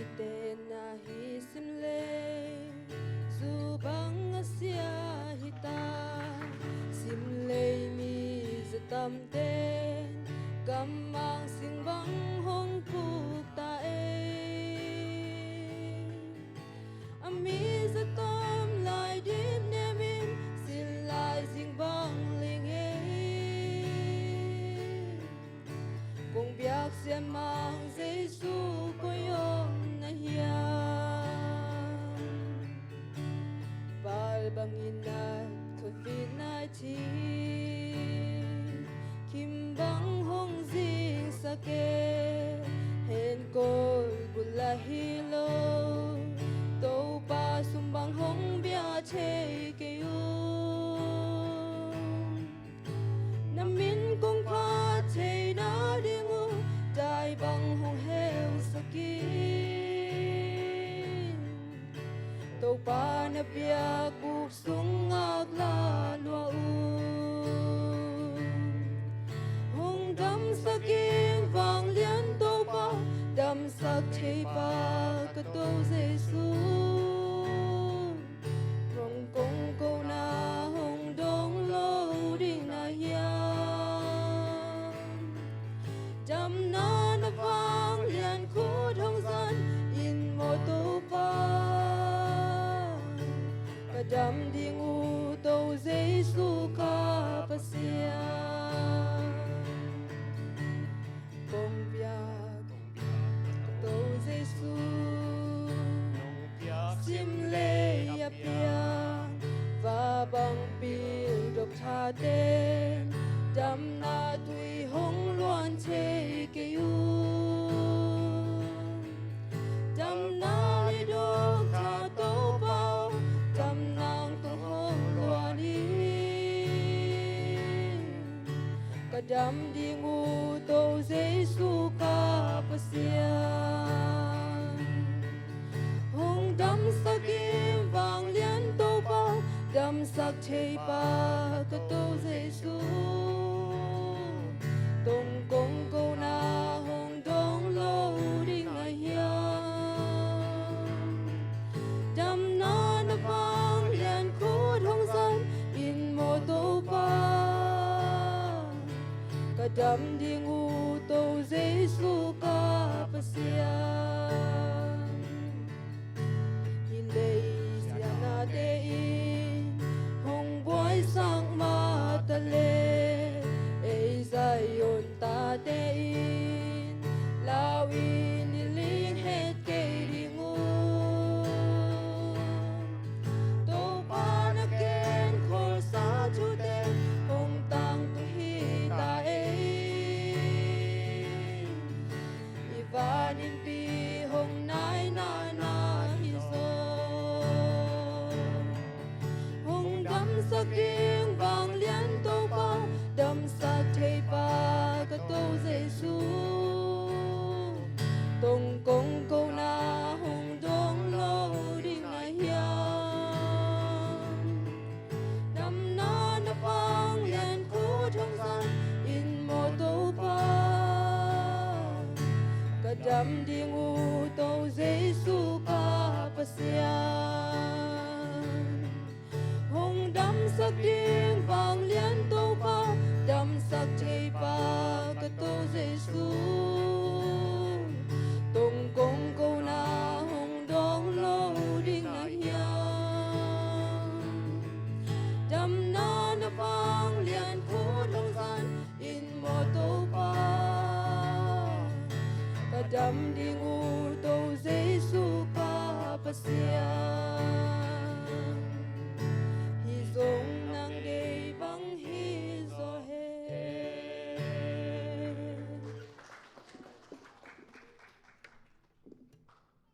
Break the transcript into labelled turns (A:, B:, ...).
A: ite na hi simle zubang asia hita simle mi zatam ten gamang singbang hong puk ta ami zatam lai dim nemin silai singbang ling kung biak sian mang Giêsu ko yom na hiyan bal bangin at COVID-19 kimbang hong zing sakit hen kol bulahilo to pa sumbang hong bia che kayo namin kong pa che na dingo dai bang hong heo sakin to pa na bia kuk sung ngak la lua hong dam sakin vang lian to pa dam sak che pa ka to Giêsu rong kong ko na hong dong lo ding na hiyan dam na na vang lian khu thong san in mo to pa ka dam ding u to Giêsu ka pa sia bong bia to Giêsu sim le ya pia và bằng pil độc tha tên đam na tui hong loan che ke yu đam na li độc tha to bao đam nang to hong loan đi ka đam đi ngu to Giêsu ka pa sia hong dam sakim vang lian to pa dam sak che pa ka to Giêsu tong kong ko na hong dong lo ding a hiyan dam na na vang lian khu thong san in mo to pa ka dam ding u to Giêsu ka pa sia te in hong boy sang ma ta le ei zai on ta te in lao in ni ling het ke ding u to pa na ken khol sa chu te hong tang tu hi ta ivan in pi hong nai na na hi so saking vang lian to pa dam sa thei pa ka to Giêsu tong kong ko na hong dong lo ding a hiyan dam na na vang lian khu thong san in mo to pa ka dam ding u to Giêsu ka pa sia sak ding vang lian to pa dam sak thei pa ka to Giêsu tong kong ko na hong dong lo ding a hiyan dam na na vang lian khu thong san in mo to pa ka dam ding u to Giêsu ka pa sia